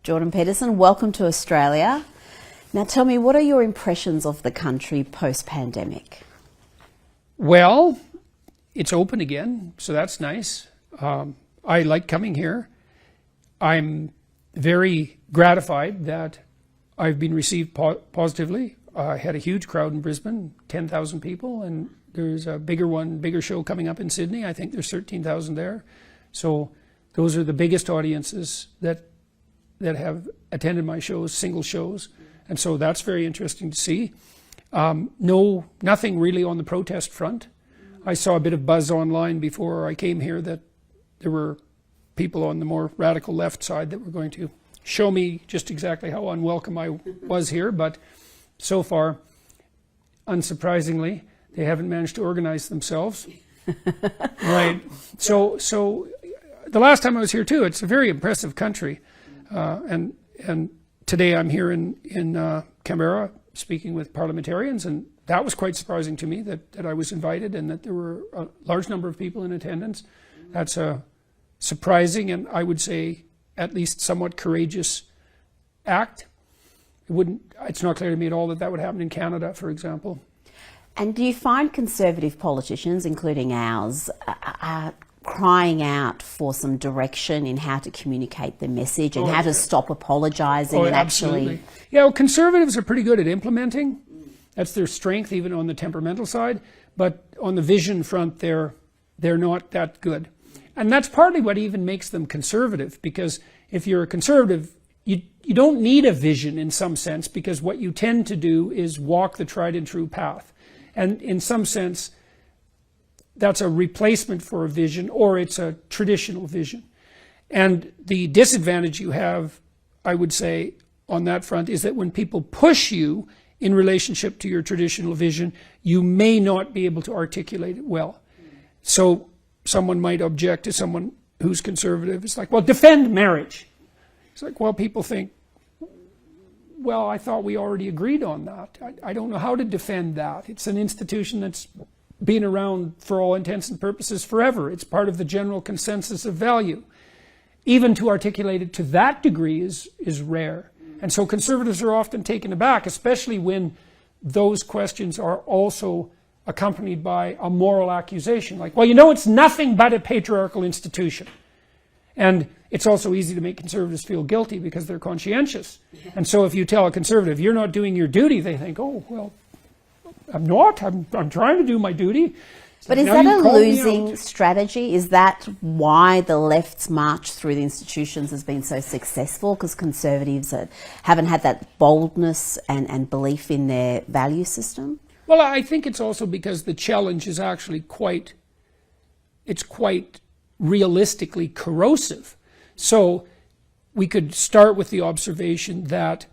Jordan Peterson, welcome to Australia. Now tell me, what are your impressions of the country post-pandemic? Well, it's open again, so that's nice. I like coming here. I'm very gratified that I've been received positively. I had a huge crowd in Brisbane, 10,000 people, and there's a bigger show coming up in Sydney. I think there's 13,000 there. So those are the biggest audiences that have attended my shows, single shows. And so that's very interesting to see. Nothing really on the protest front. I saw a bit of buzz online before I came here that there were people on the more radical left side that were going to show me just exactly how unwelcome I was here. But so far, unsurprisingly, they haven't managed to organize themselves. Right. So the last time I was here too, it's a very impressive country. And today I'm here in Canberra speaking with parliamentarians, and that was quite surprising to me that I was invited and that there were a large number of people in attendance. That's a surprising and I would say at least somewhat courageous act. It's not clear to me at all that would happen in Canada, for example. And do you find conservative politicians, including ours, crying out for some direction in how to communicate the message and how to stop apologising and absolutely. actually... Yeah, well, conservatives are pretty good at implementing. That's their strength, even on the temperamental side. But on the vision front, they're not that good. And that's partly what even makes them conservative, because if you're a conservative, you don't need a vision in some sense, because what you tend to do is walk the tried and true path. And in some sense, that's a replacement for a vision, or it's a traditional vision. And the disadvantage you have, I would say, on that front is that when people push you in relationship to your traditional vision, you may not be able to articulate it well. So someone might object to someone who's conservative. It's like, well, defend marriage. It's like, well, people think, well, I thought we already agreed on that. I don't know how to defend that. It's an institution that's been around for all intents and purposes forever. It's part of the general consensus of value. Even to articulate it to that degree is rare. And so conservatives are often taken aback, especially when those questions are also accompanied by a moral accusation. Like, well, you know, it's nothing but a patriarchal institution. And it's also easy to make conservatives feel guilty because they're conscientious. And so if you tell a conservative, you're not doing your duty, they think, oh, well, I'm not. I'm trying to do my duty. But is that a losing strategy? Is that why the left's march through the institutions has been so successful? Because conservatives haven't had that boldness and belief in their value system? Well, I think it's also because the challenge is actually quite realistically corrosive. So we could start with the observation that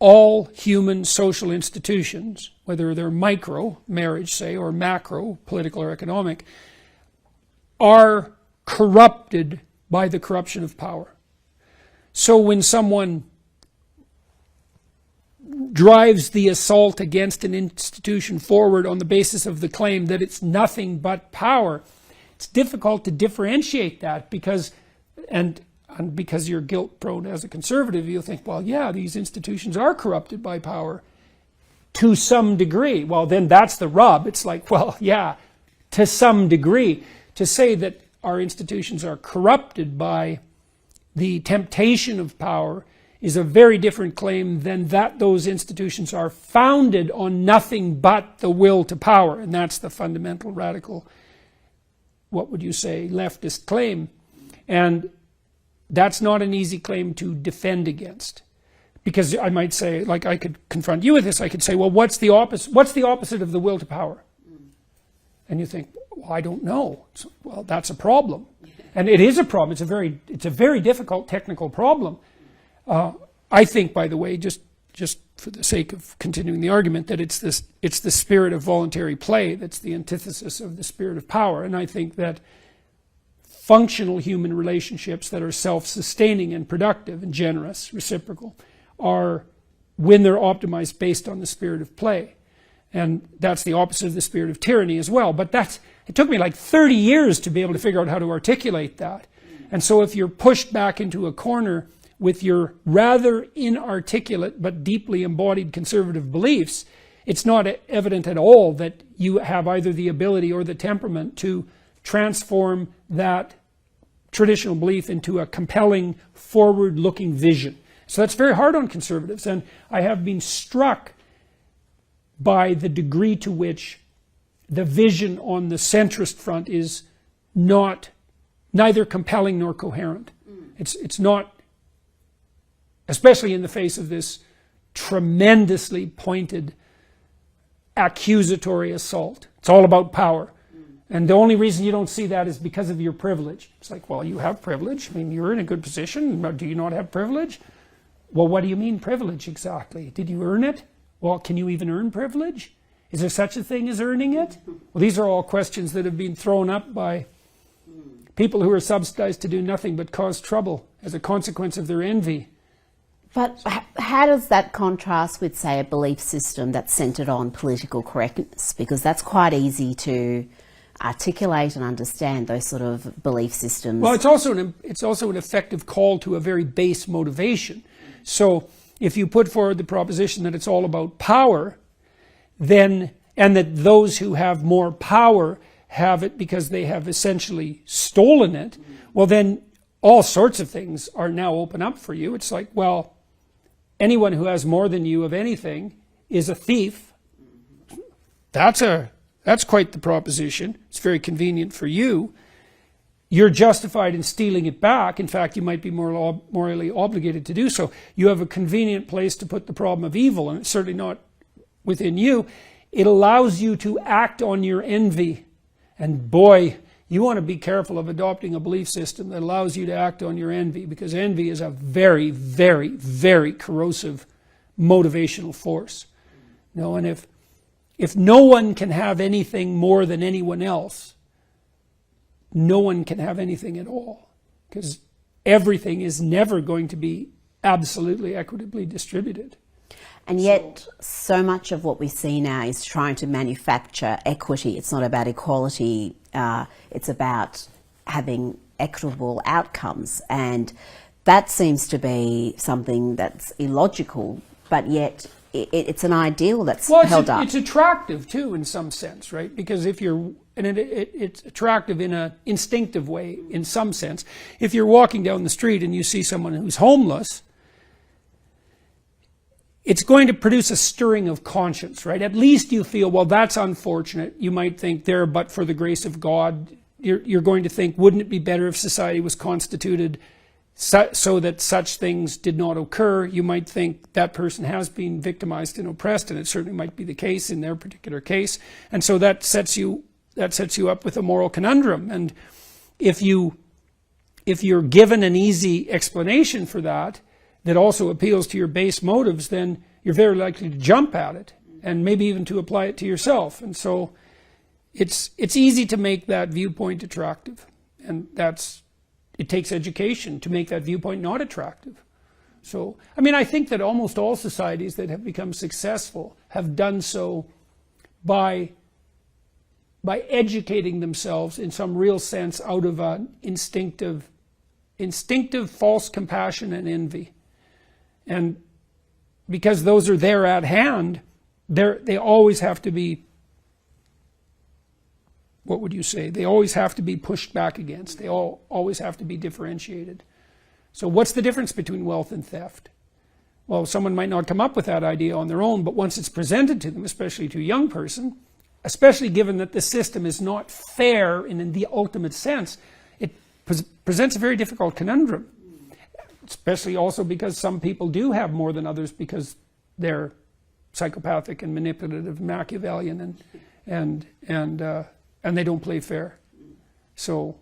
all human social institutions, whether they're micro, marriage say, or macro, political or economic, are corrupted by the corruption of power. So when someone drives the assault against an institution forward on the basis of the claim that it's nothing but power, it's difficult to differentiate that because you're guilt prone as a conservative, you'll think, well, yeah, these institutions are corrupted by power to some degree. Well, then that's the rub. It's like, well, yeah, to some degree. To say that our institutions are corrupted by the temptation of power is a very different claim than that those institutions are founded on nothing but the will to power. And that's the fundamental radical, what would you say, leftist claim. And that's not an easy claim to defend against. Because I might say, like I could confront you with this, I could say, well, what's the opposite of the will to power? And you think, well, I don't know. So, well, that's a problem. And it is a problem. It's a very difficult technical problem. I think, by the way, just for the sake of continuing the argument, that it's the spirit of voluntary play that's the antithesis of the spirit of power. And I think that functional human relationships that are self-sustaining and productive and generous, reciprocal, are when they're optimized based on the spirit of play. And that's the opposite of the spirit of tyranny as well. But it took me like 30 years to be able to figure out how to articulate that. And so if you're pushed back into a corner with your rather inarticulate but deeply embodied conservative beliefs, it's not evident at all that you have either the ability or the temperament to transform that traditional belief into a compelling, forward-looking vision. So that's very hard on conservatives, and I have been struck by the degree to which the vision on the centrist front is neither compelling nor coherent. It's not, especially in the face of this tremendously pointed accusatory assault. It's all about power. And the only reason you don't see that is because of your privilege. It's like, well, you have privilege. I mean, you're in a good position. Do you not have privilege? Well, what do you mean privilege exactly? Did you earn it? Well, can you even earn privilege? Is there such a thing as earning it? Well, these are all questions that have been thrown up by people who are subsidized to do nothing but cause trouble as a consequence of their envy. But how does that contrast with, say, a belief system that's centred on political correctness? Because that's quite easy to articulate and understand, those sort of belief systems. Well, it's also an effective call to a very base motivation. So if you put forward the proposition that it's all about power, then, and that those who have more power have it because they have essentially stolen it, well then all sorts of things are now open up for you. It's like, well, anyone who has more than you of anything is a thief. That's quite the proposition. It's very convenient for you. You're justified in stealing it back. In fact, you might be morally obligated to do so. You have a convenient place to put the problem of evil, and it's certainly not within you. It allows you to act on your envy. And boy, you want to be careful of adopting a belief system that allows you to act on your envy, because envy is a very, very, very corrosive motivational force. And if no one can have anything more than anyone else, no one can have anything at all, because everything is never going to be absolutely equitably distributed. And yet, so much of what we see now is trying to manufacture equity. It's not about equality, it's about having equitable outcomes. And that seems to be something that's illogical, but yet it's an ideal that's held up. It's attractive too, in some sense, right? Because if you're, and it's attractive in an instinctive way, in some sense. If you're walking down the street and you see someone who's homeless, it's going to produce a stirring of conscience, right? At least you feel, well, that's unfortunate. You might think there, but for the grace of God. You're going to think, wouldn't it be better if society was constituted so that such things did not occur? You might think that person has been victimized and oppressed, and it certainly might be the case in their particular case. And so that sets you up with a moral conundrum. And if you're given an easy explanation for that also appeals to your base motives, then you're very likely to jump at it, and maybe even to apply it to yourself. And so it's easy to make that viewpoint attractive, and it takes education to make that viewpoint not attractive. So, I mean, I think that almost all societies that have become successful have done so by educating themselves in some real sense out of an instinctive false compassion and envy. And because those are there at hand, they always have to be, what would you say? They always have to be pushed back against. They always have to be differentiated. So what's the difference between wealth and theft? Well, someone might not come up with that idea on their own, but once it's presented to them, especially to a young person, especially given that the system is not fair in the ultimate sense, it presents a very difficult conundrum. Especially also because some people do have more than others because they're psychopathic and manipulative, Machiavellian, and they don't play fair. So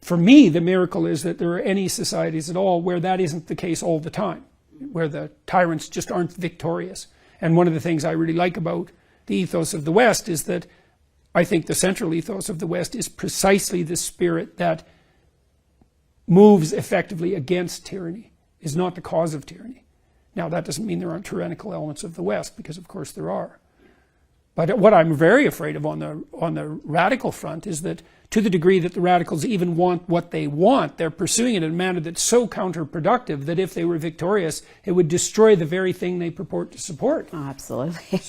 for me, the miracle is that there are any societies at all where that isn't the case all the time, where the tyrants just aren't victorious. And one of the things I really like about the ethos of the West is that I think the central ethos of the West is precisely the spirit that moves effectively against tyranny, is not the cause of tyranny. Now, that doesn't mean there aren't tyrannical elements of the West, because of course there are. But what I'm very afraid of on the radical front is that, to the degree that the radicals even want what they want, they're pursuing it in a manner that's so counterproductive that if they were victorious, it would destroy the very thing they purport to support. Oh, absolutely.